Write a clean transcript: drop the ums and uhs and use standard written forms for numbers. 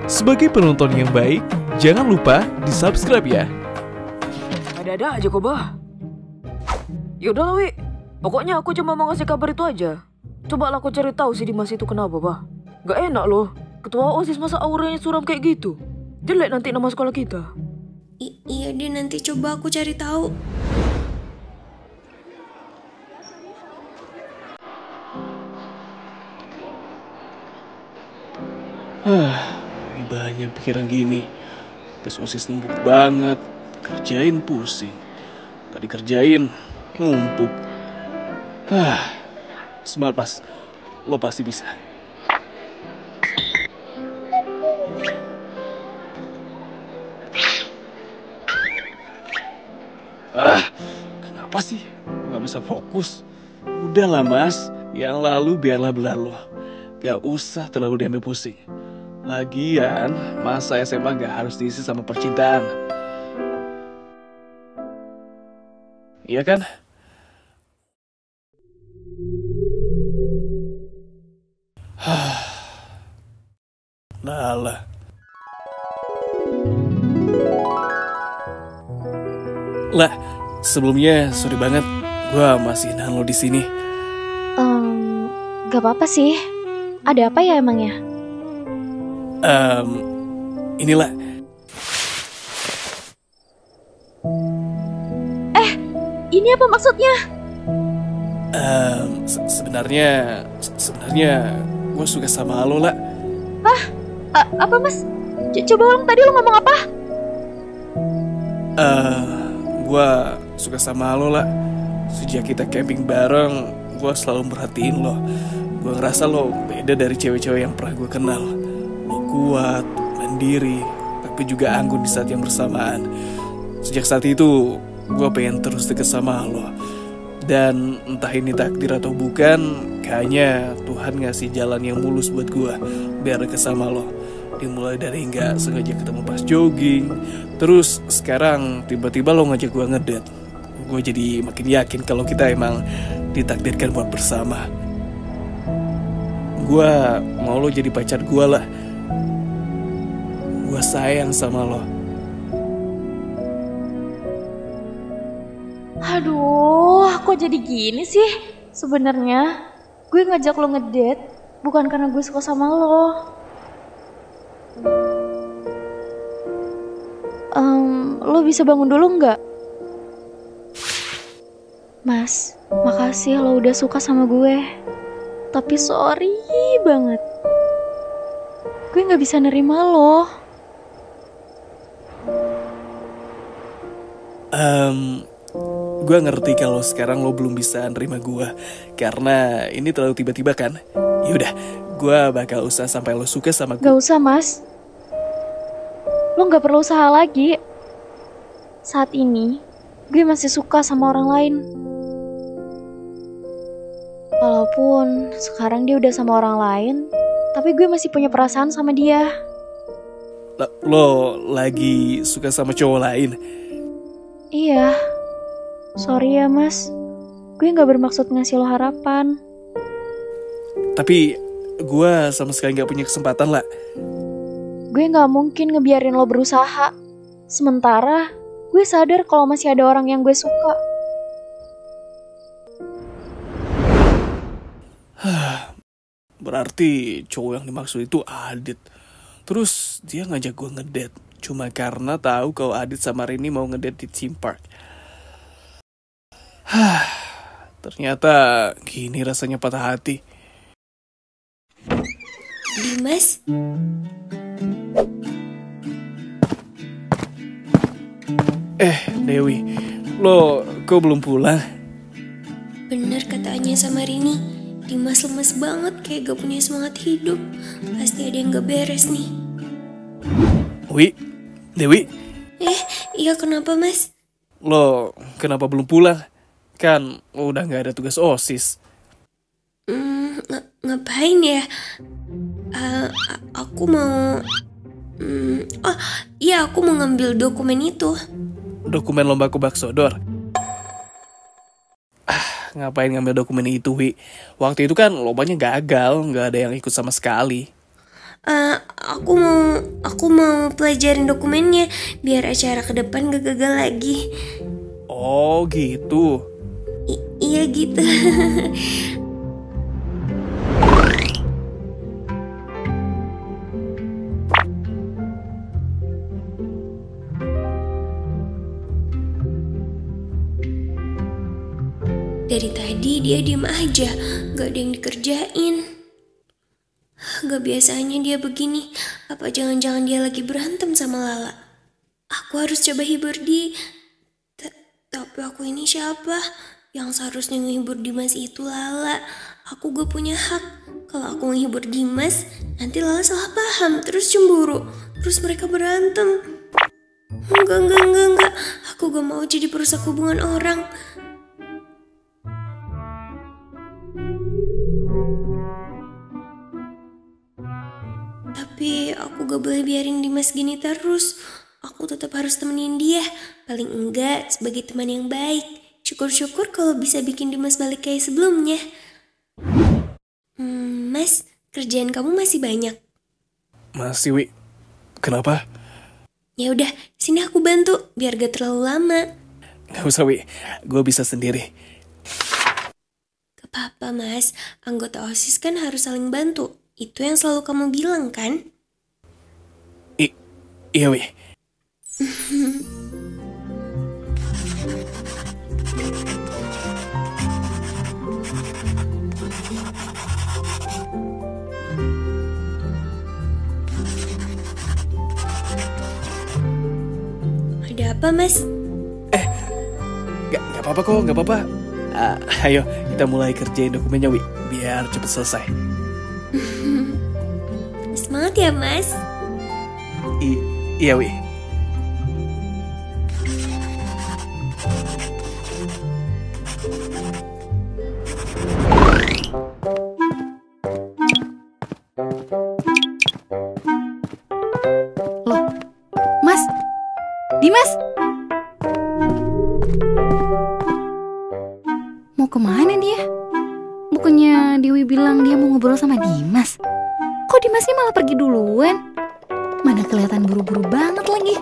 Sebagai penonton yang baik, jangan lupa di-subscribe ya. Ada-ada aja kok, Bah. Yaudah lah, Wi. Pokoknya aku cuma mau ngasih kabar itu aja. Coba lah aku cari tahu si Dimas itu kenapa, Bah. Gak enak loh. Ketua OSIS masa auranya suram kayak gitu. Jelek nanti nama sekolah kita. Iya deh, nanti coba aku cari tahu. Banyak pikiran gini. Tes OSIS numpuk banget. Kerjain pusing. Tadi kerjain numpuk. Semangat Mas, lo pasti bisa. Kenapa sih nggak bisa fokus? Udahlah Mas, yang lalu biarlah berlalu. Gak usah terlalu diambil pusing. Lagian, masa SMA gak harus diisi sama percintaan. Iya kan? Lah. Lah, sebelumnya sorry banget, gua masih nahan lo di sini. Gak apa-apa sih. Ada apa ya emangnya? Inilah. Ini apa maksudnya? Sebenarnya gue suka sama lo lah. Apa Mas? Coba ulang, tadi lo ngomong apa? Gue suka sama lo lah. Sejak kita camping bareng, gue selalu merhatiin lo. Gue ngerasa lo beda dari cewek-cewek yang pernah gue kenal. Lo kuat, mandiri, tapi juga anggun di saat yang bersamaan. Sejak saat itu, gue pengen terus deket sama lo. Dan entah ini takdir atau bukan, kayaknya Tuhan ngasih jalan yang mulus buat gue biar deket sama lo. Dimulai dari nggak sengaja ketemu pas jogging, terus sekarang tiba-tiba lo ngajak gue ngedate. Gue jadi makin yakin kalau kita emang ditakdirkan buat bersama. Gue mau lo jadi pacar gue lah. Gue sayang sama lo. Aduh, kok jadi gini sih? Sebenarnya gue ngajak lo ngedate bukan karena gue suka sama lo. Lo bisa bangun dulu nggak? Mas, makasih lo udah suka sama gue. Tapi sorry banget, gue nggak bisa nerima lo. Gue ngerti kalau sekarang lo belum bisa nerima gue karena ini terlalu tiba-tiba kan. Yaudah, gue bakal usaha sampai lo suka sama gue. Gak usah Mas, lo gak perlu usaha lagi. Saat ini gue masih suka sama orang lain. Walaupun sekarang dia udah sama orang lain, tapi gue masih punya perasaan sama dia. Lo lagi suka sama cowok lain? Iya. Sorry ya Mas, gue gak bermaksud ngasih lo harapan. Tapi gue sama sekali gak punya kesempatan lah. Gue gak mungkin ngebiarin lo berusaha. Sementara gue sadar kalau masih ada orang yang gue suka. Berarti cowok yang dimaksud itu Adit. Terus dia ngajak gue ngedate cuma karena tahu kalau Adit sama Rini mau ngedate di theme park. Ternyata gini rasanya patah hati. Dimas? Dewi, lo kok belum pulang? Bener katanya sama Rini, Dimas lemes banget kayak gak punya semangat hidup. Pasti ada yang gak beres nih. Dewi? Iya kenapa Mas? Lo kenapa belum pulang? Kan udah gak ada tugas OSIS. Ngapain ya? Aku mau... iya aku mau ngambil dokumen itu. Dokumen lomba kubak sodor. ngapain ngambil dokumen itu, Wi? Waktu itu kan lombanya gagal, nggak ada yang ikut sama sekali. Aku mau pelajarin dokumennya biar acara ke depan gak gagal lagi. Oh gitu. Iya gitu. Dari tadi dia diem aja, gak ada yang dikerjain. Gak biasanya dia begini. Apa jangan-jangan dia lagi berantem sama Lala? Aku harus coba hibur dia. Tapi aku ini siapa? Yang seharusnya menghibur Dimas itu Lala. Aku gak punya hak. Kalau aku menghibur Dimas, nanti Lala salah paham, terus cemburu, terus mereka berantem. Enggak. Aku gak mau jadi perusak hubungan orang. Tapi aku gak boleh biarin Dimas gini terus. Aku tetap harus temenin dia. Paling enggak sebagai teman yang baik. Syukur-syukur kalau bisa bikin Dimas balik kayak sebelumnya. Mas, kerjaan kamu masih banyak? Masih, Wi. Kenapa? Ya udah, sini aku bantu biar gak terlalu lama. Gak usah, Wi. Gue bisa sendiri. Gak apa-apa, Mas. Anggota OSIS kan harus saling bantu. Itu yang selalu kamu bilang kan? Iya, Wi. Ada apa, Mas? Gak apa-apa kok, gak apa-apa. Ayo, kita mulai kerjain dokumennya, Wi. Biar cepet selesai. Semangat ya, Mas. Iya, Wi. Loh, Mas, Dimas, mau kemana dia? Bukannya Dewi bilang dia mau ngobrol sama Dimas? Kok Dimasnya malah pergi duluan? Mana kelihatan buru-buru banget lagi.